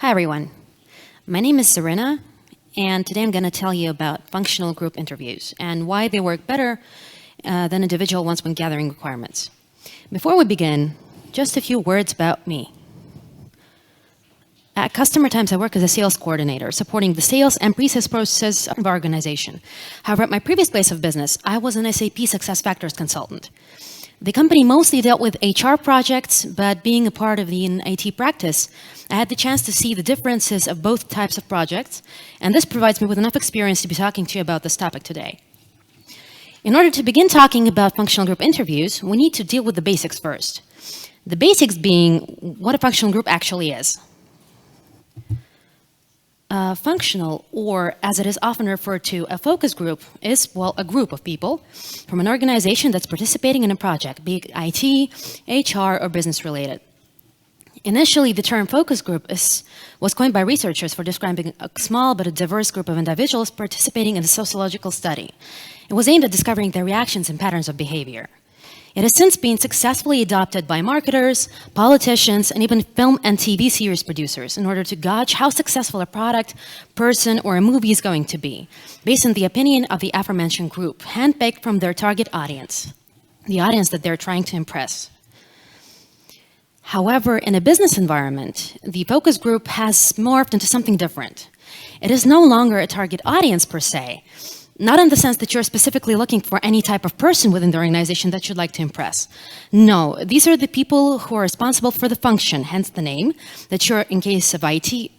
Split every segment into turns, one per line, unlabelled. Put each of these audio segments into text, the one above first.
Hi everyone, my name is Zarina, and today I'm going to tell you about functional group interviews and why they work better than individual ones when gathering requirements. Before we begin, just a few words about me. At Customertimes, I work as a sales coordinator, supporting the sales and pre-sales process of our organization. However, at my previous place of business, I was an SAP SuccessFactors consultant. The company mostly dealt with HR projects, but being a part of the IT practice, I had the chance to see the differences of both types of projects, and this provides me with enough experience to be talking to you about this topic today. In order to begin talking about functional group interviews, we need to deal with the basics first. The basics being what a functional group actually is. Functional, or as it is often referred to, a focus group is, well, a group of people from an organization that's participating in a project, be it IT, HR, or business related. Initially, the term focus group was coined by researchers for describing a small but a diverse group of individuals participating in a sociological study. It was aimed at discovering their reactions and patterns of behavior. It has since been successfully adopted by marketers, politicians, and even film and TV series producers in order to gauge how successful a product, person, or a movie is going to be, based on the opinion of the aforementioned group, handpicked from their target audience, the audience that they're trying to impress. However, in a business environment, the focus group has morphed into something different. It is no longer a target audience per se, not in the sense that you're specifically looking for any type of person within the organization that you'd like to impress. No, these are the people who are responsible for the function, hence the name, that you're, in case of IT,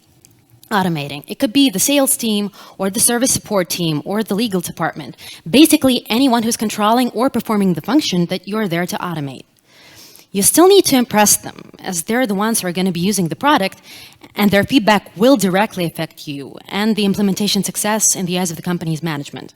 automating. It could be the sales team, or the service support team, or the legal department. Basically, anyone who's controlling or performing the function that you're there to automate. You still need to impress them, as they're the ones who are going to be using the product, and their feedback will directly affect you and the implementation success in the eyes of the company's management.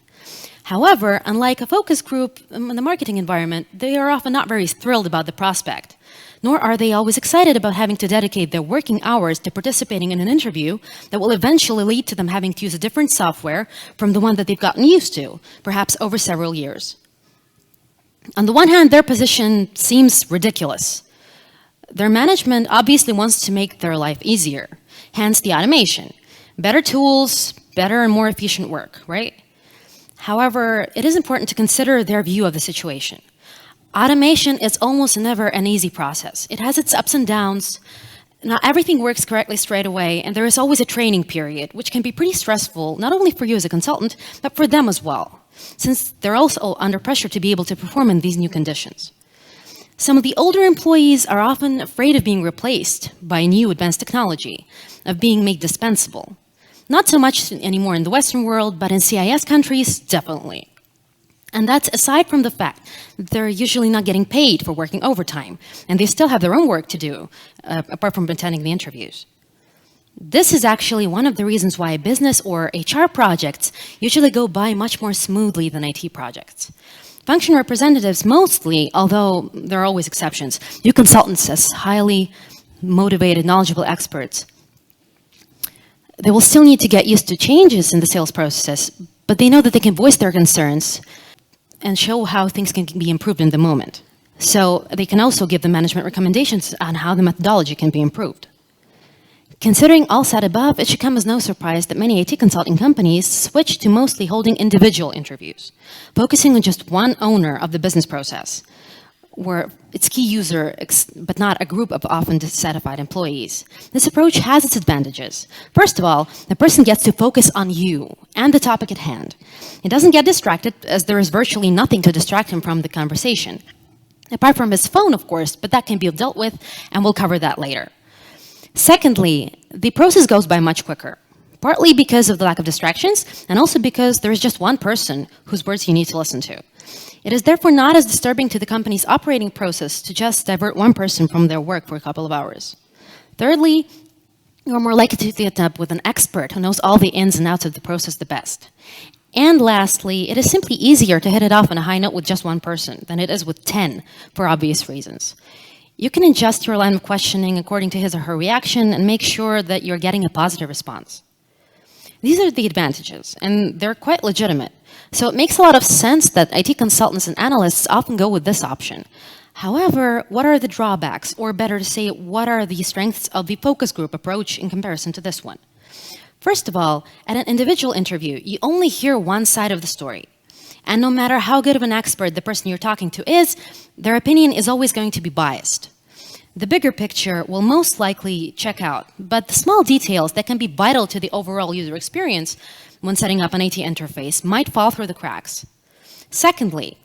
However, unlike a focus group in the marketing environment, they are often not very thrilled about the prospect, nor are they always excited about having to dedicate their working hours to participating in an interview that will eventually lead to them having to use a different software from the one that they've gotten used to, perhaps over several years. On the one hand, their position seems ridiculous. Their management obviously wants to make their life easier, hence the automation. Better tools, better and more efficient work, right? However, it is important to consider their view of the situation. Automation is almost never an easy process. It has its ups and downs. Not everything works correctly straight away, and there is always a training period, which can be pretty stressful, not only for you as a consultant, but for them as well, since they're also under pressure to be able to perform in these new conditions. Some of the older employees are often afraid of being replaced by new advanced technology, of being made dispensable. Not so much anymore in the Western world, but in CIS countries, definitely. And that's aside from the fact that they're usually not getting paid for working overtime, and they still have their own work to do, apart from attending the interviews. This is actually one of the reasons why business or HR projects usually go by much more smoothly than IT projects. Function representatives mostly, although there are always exceptions, view consultants as highly motivated, knowledgeable experts. They will still need to get used to changes in the sales process, but they know that they can voice their concerns and show how things can be improved in the moment. So they can also give the management recommendations on how the methodology can be improved. Considering all said above, it should come as no surprise that many IT consulting companies switch to mostly holding individual interviews, focusing on just one owner of the business process, where it's key user, but not a group of often dissatisfied employees. This approach has its advantages. First of all, the person gets to focus on you and the topic at hand. He doesn't get distracted, as there is virtually nothing to distract him from the conversation. Apart from his phone, of course, but that can be dealt with, and we'll cover that later. Secondly, the process goes by much quicker, partly because of the lack of distractions, and also because there is just one person whose words you need to listen to. It is therefore not as disturbing to the company's operating process to just divert one person from their work for a couple of hours. Thirdly, you're more likely to end up with an expert who knows all the ins and outs of the process the best. And lastly, it is simply easier to hit it off on a high note with just one person than it is with 10, for obvious reasons. You can adjust your line of questioning according to his or her reaction and make sure that you're getting a positive response. These are the advantages, and they're quite legitimate. So it makes a lot of sense that IT consultants and analysts often go with this option. However, what are the drawbacks, or better to say, what are the strengths of the focus group approach in comparison to this one? First of all, at an individual interview, you only hear one side of the story. And no matter how good of an expert the person you're talking to is, their opinion is always going to be biased. The bigger picture will most likely check out, but the small details that can be vital to the overall user experience when setting up an IT interface might fall through the cracks. Secondly,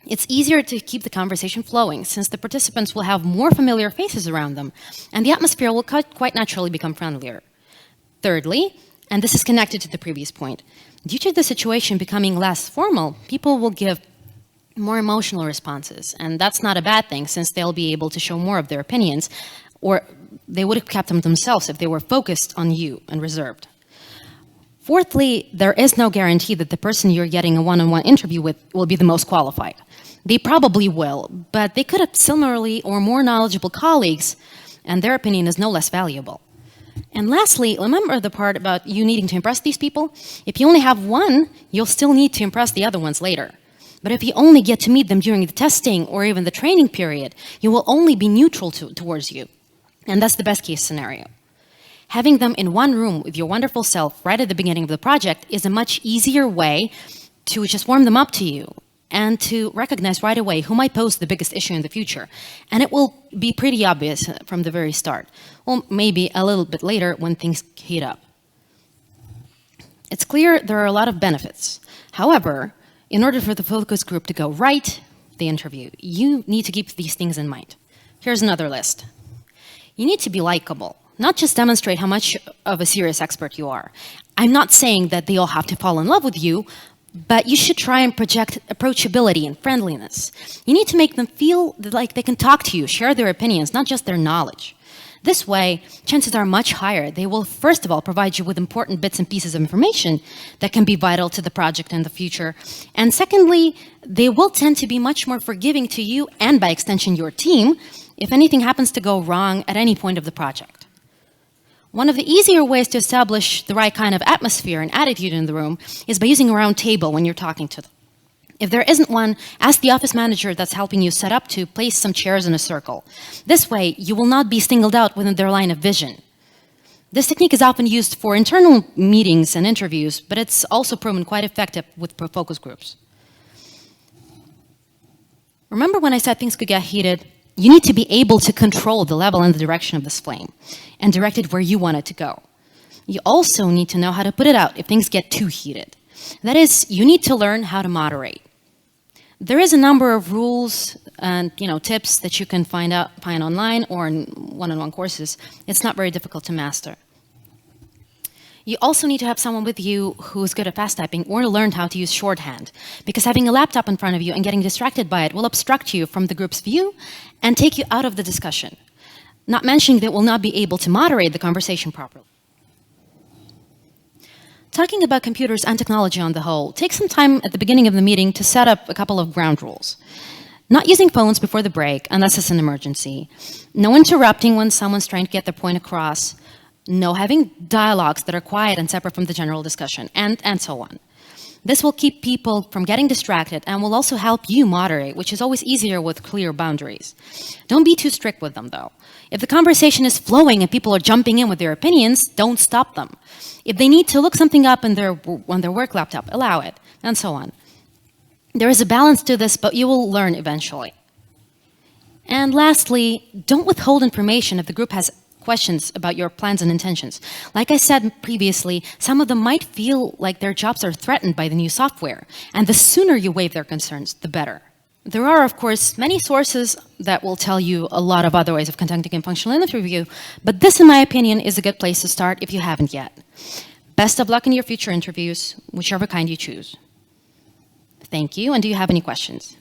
it's easier to keep the conversation flowing since the participants will have more familiar faces around them, and the atmosphere will quite naturally become friendlier. Thirdly, and this is connected to the previous point, due to the situation becoming less formal, people will give more emotional responses, and that's not a bad thing since they'll be able to show more of their opinions, or they would have kept them themselves if they were focused on you and reserved. Fourthly, there is no guarantee that the person you're getting a one-on-one interview with will be the most qualified. They probably will, but they could have similarly or more knowledgeable colleagues, and their opinion is no less valuable. And lastly, remember the part about you needing to impress these people? If you only have one, you'll still need to impress the other ones later. But if you only get to meet them during the testing or even the training period, you will only be neutral towards you. And that's the best case scenario. Having them in one room with your wonderful self right at the beginning of the project is a much easier way to just warm them up to you and to recognize right away who might pose the biggest issue in the future. And it will be pretty obvious from the very start, or maybe a little bit later when things heat up. It's clear there are a lot of benefits. However, in order for the focus group to go right, the interview, you need to keep these things in mind. Here's another list. You need to be likable, not just demonstrate how much of a serious expert you are. I'm not saying that they all have to fall in love with you, but you should try and project approachability and friendliness. You need to make them feel like they can talk to you, share their opinions, not just their knowledge. This way, chances are much higher. They will, first of all, provide you with important bits and pieces of information that can be vital to the project in the future. And secondly, they will tend to be much more forgiving to you and, by extension, your team, if anything happens to go wrong at any point of the project. One of the easier ways to establish the right kind of atmosphere and attitude in the room is by using a round table when you're talking to them. If there isn't one, ask the office manager that's helping you set up to place some chairs in a circle. This way, you will not be singled out within their line of vision. This technique is often used for internal meetings and interviews, but it's also proven quite effective with focus groups. Remember when I said things could get heated? You need to be able to control the level and the direction of this flame and direct it where you want it to go. You also need to know how to put it out if things get too heated. That is, you need to learn how to moderate. There is a number of rules and tips that you can find online or in one-on-one courses. It's not very difficult to master. You also need to have someone with you who's good at fast typing or learned how to use shorthand, because having a laptop in front of you and getting distracted by it will obstruct you from the group's view and take you out of the discussion. Not mentioning that it will not be able to moderate the conversation properly. Talking about computers and technology on the whole, take some time at the beginning of the meeting to set up a couple of ground rules. Not using phones before the break unless it's an emergency. No interrupting when someone's trying to get their point across. No having dialogues that are quiet and separate from the general discussion, and so on. This will keep people from getting distracted and will also help you moderate, which is always easier with clear boundaries. Don't be too strict with them, though. If the conversation is flowing and people are jumping in with their opinions, don't stop them. If they need to look something up on their work laptop, allow it, and so on. There is a balance to this, but you will learn eventually. And lastly, don't withhold information if the group has questions about your plans and intentions. Like I said previously, some of them might feel like their jobs are threatened by the new software, and the sooner you waive their concerns, the better. There are, of course, many sources that will tell you a lot of other ways of conducting a functional interview, but this, in my opinion, is a good place to start if you haven't yet. Best of luck in your future interviews, whichever kind you choose. Thank you, and do you have any questions?